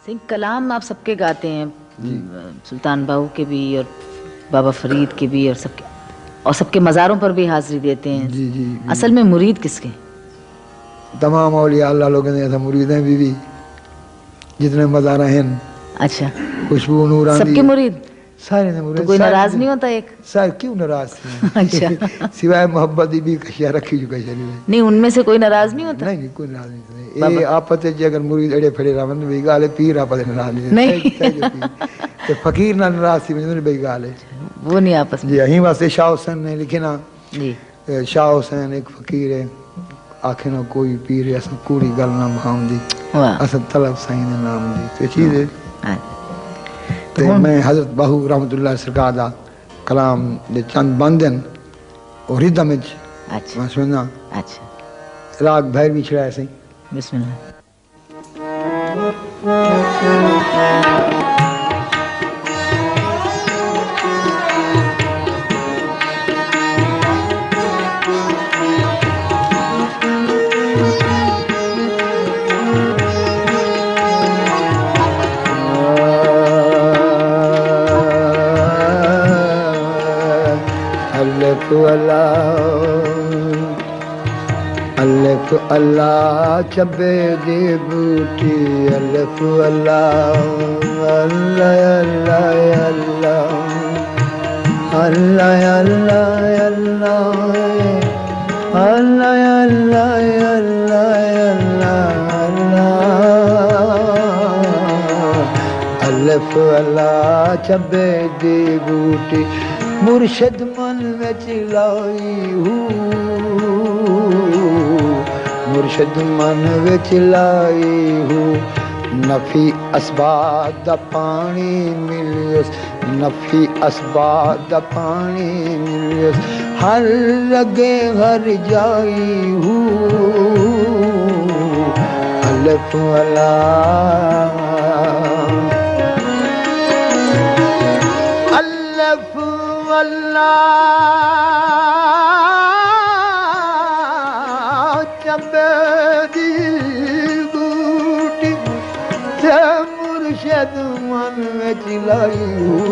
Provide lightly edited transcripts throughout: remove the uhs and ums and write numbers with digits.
सिंह कलाम आप सबके गाते हैं, सुल्तान बाहू के भी और बाबा फरीद के भी, और सबके मज़ारों पर भी हाजिरी देते हैं। जी जी, जी। असल में मुरीद किसके? तमाम औलिया अल्लाह लोग ऐसा मुरीद हैं बीवी, जितने मज़ार हैं। अच्छा, खुशबू नूरानी सबके मुरीद सारे ने मुरीद। तो कोई नाराज नहीं होता एक? सर क्यों नाराज थे? अच्छा सिवाय मोहब्बत ही भी कशिया रखी जो कशिया नहीं, उनमें से कोई नाराज नहीं होता? नहीं कोई नाराज नहीं। ये आपस जे अगर मुरीद एड़े फड़े रावन भी गाले पीर आपस नाराज नहीं ते फकीर ना नाराज थी मुझे बई गाले वो नहीं आपस में। जी यही वास्ते शाह हुसैन ने लिखे ना जी, शाह हुसैन एक फकीर है, आखे ना कोई पीर अस कूड़ी गल ना भावंदी, अस तलब साईं दे नाम दी ते चीज है। ते मैं हजरत बाहू रहमतुल्लाह सरकार दा कलाम दे चंद बंदन और रिदम विच अच्छा सुनना। अच्छा, राग भैरवी छड़ाया सही। बिस्मिल्लाह। अल्लाह अल्लाह चबे दी बूटी, अल्लाह अल्लाह अल्लाह अल्लाह अल्लाह अल्लाह अल्लाह अल्लाह अल्लाह अल्लाह चबे दी बूटी, मुर्शद मन विच लाई हूँ, मुर्शद मन विच लाई हूँ। नफी असबाब दा पानी मिलियस, नफी असबाब दा पानी मिलियस, हर लगे हर जाई हूँ। अल्लाह अल्लाह अल्लाह चबे दी बूटी ते मुर्शद मन विच लाई हूँ।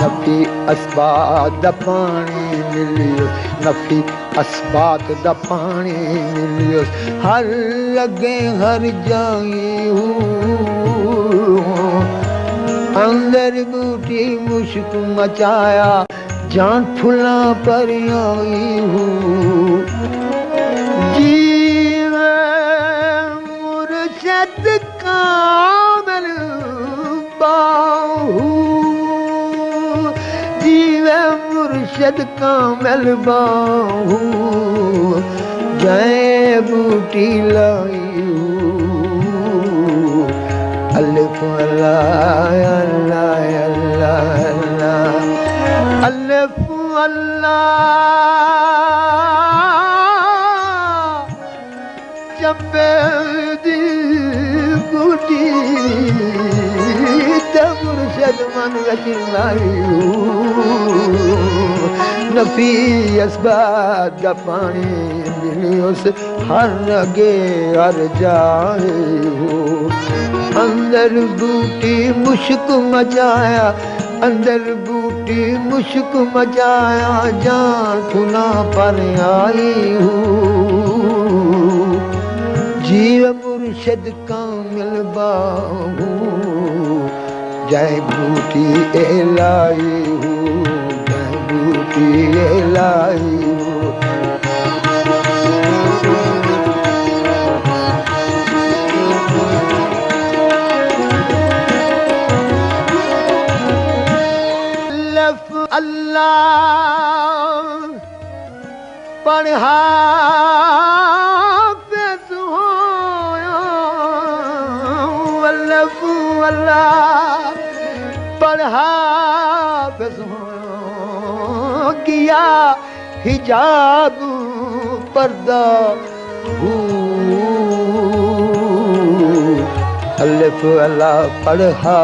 नफी असबात दा पानी मिलियो, नफी असबात दा पानी मिलियो, हर लगे हर जाई हूँ। अंदर बूटी मुश्क मचाया, जान फुला पर आई हूँ। जीवे मुर्शद कामिल बाहू, जीवे मुर्शद कामिल बाहू, जय बूटी लाई हूँ। अल्लाह अल्लाह अल्लाह अल्लाह अल्लाह अल्लाह चबे दी बूटी ते मुर्शद मन विच लाई हूँ। नफी असबाब दा पानी मिलियोस, हर अगे हर जाए हो। अंदर बूटी मुश्क मचाया, अंदर बूटी मुश्क मचाया, जान खुना पर आई हूँ। जीव मुर्शद कामिल बाहू, जय बूटी लाई हूँ, जय बूटी लाई हूँ। अल्लाह पढ़ा अल्लाह पढ़ा किया हिजाब पर्दा अल्लाह अल्लाह पढ़ा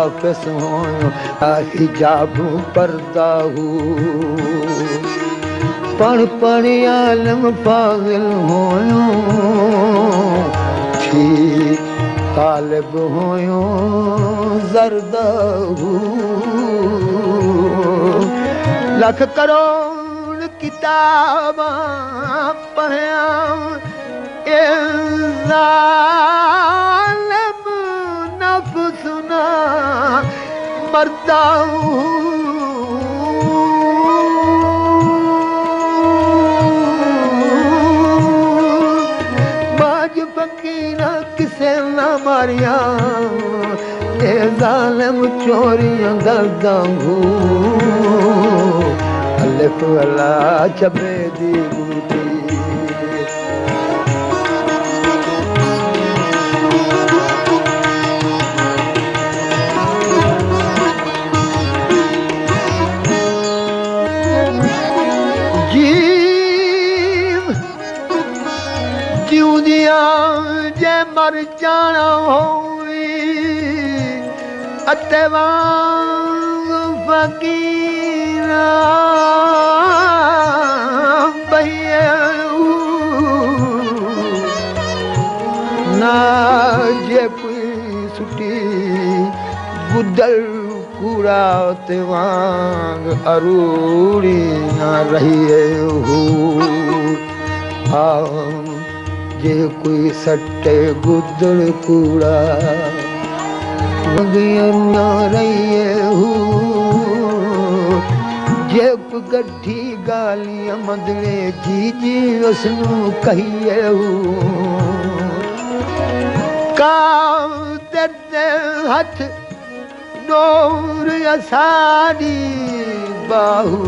हिजाब पर्दा पढ़ पढ़ आलम पागल हो थी तालिब हुयो ज़रदहू लख करोड़ किताबां पढ़ियां ए ज़ालिम नफ़्स ना मरदाहू फकीर किसे न मारिया ए ज़ालिम चोरियां दर्दाहू अलिफ अला चबे दी बूटी जे मर जाना होई अते वांग फकीर बहियू ना जे कोई सुठी बुदल कूड़ा ते वांग अरूड़ी ना रहिए हू जे कोई सटे गुदड़ कूड़ा न रहिए हू जे गड्ढी गालियां मदड़े जी उसनू कहिए हू का तेरे हथ डोर असाड़ी बाहू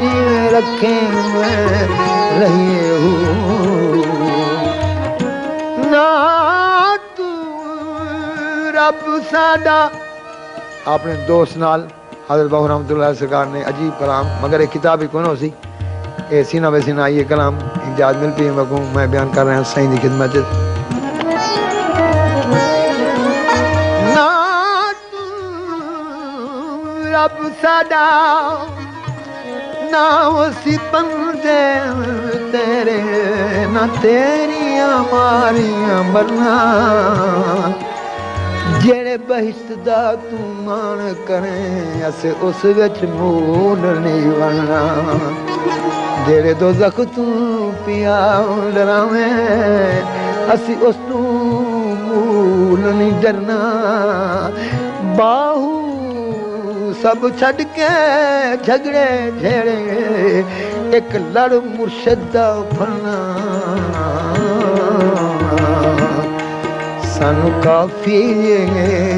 जी रखे में रहिए हू रब साडा अपने दोस्त नाल हज़रत बाहू रहमतुल्लाह सरकार ने अजीब कलाम मगर एक किताब ही कोनो सी ए सीना वे सीना ये कलाम इजाज़ मिलती है मैं बयान कर रहा हूँ सही दी खिदमत ना रब साडा ना उसी बंदे तेरे ना तेरियां मारियां मरना जेड़े बहिश्त दा तू मान करें असे उस विच मूल नहीं बनना जेड़े दोज़ख तू पिया डरावें असी उस तू मूल नहीं डरना बाहू सब छड़ के झगड़े झेड़े एक लड़ मुर्शद दा फरना सानू काफी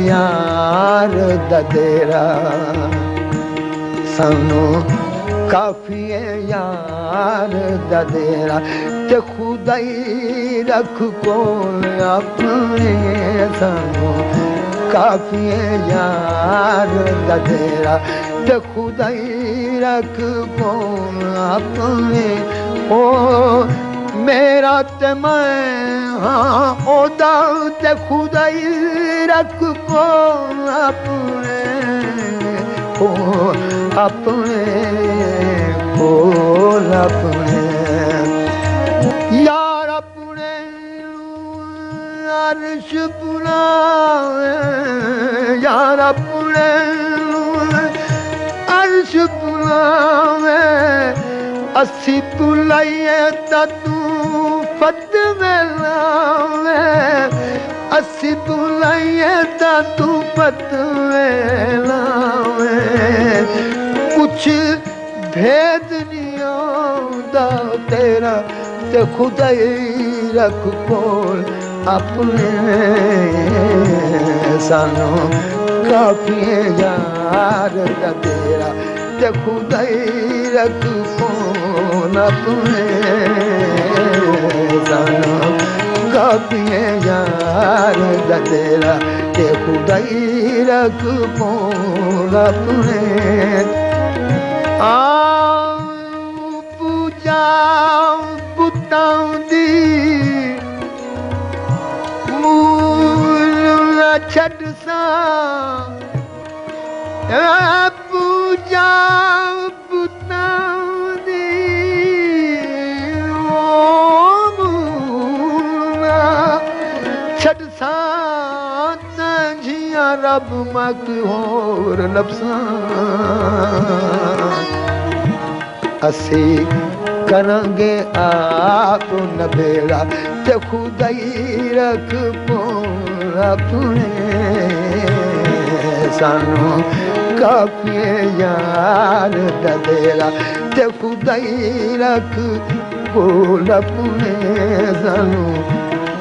यार ददेरा सानू काफी यार ददेरा ते खुदाई रख को अपने सानू काफी यार ददेरा ते खुदाई रख को अपने ओ मेरा ते मैं हाँ ओदा ते खुदाई रख को अपने यार अपने अर्श बुलावे यार अपने अर्श बुलावे असी बुलाइए तू फत लावे असी बुलाइए तू फत लावे कुछ भेद नहीं आंदा तेरा ते खुदाई रख कोल अपने सानू काफी यार तेरा ते खुदाई रख कोल अपने सानू काफी यार तेरा ते खुदाई रख कोल अपने पूजा बुतां दी मूल छड़ सा पूजा बुतां दी मूल छड़ सां जिया रब मक होर लफ्सां असी करांगे आप नबेड़ा ते खुदाई रख अपने सानू काफी यार ददेला ते खुदाई रख अपने सानू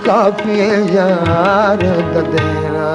काफी यार ददेला।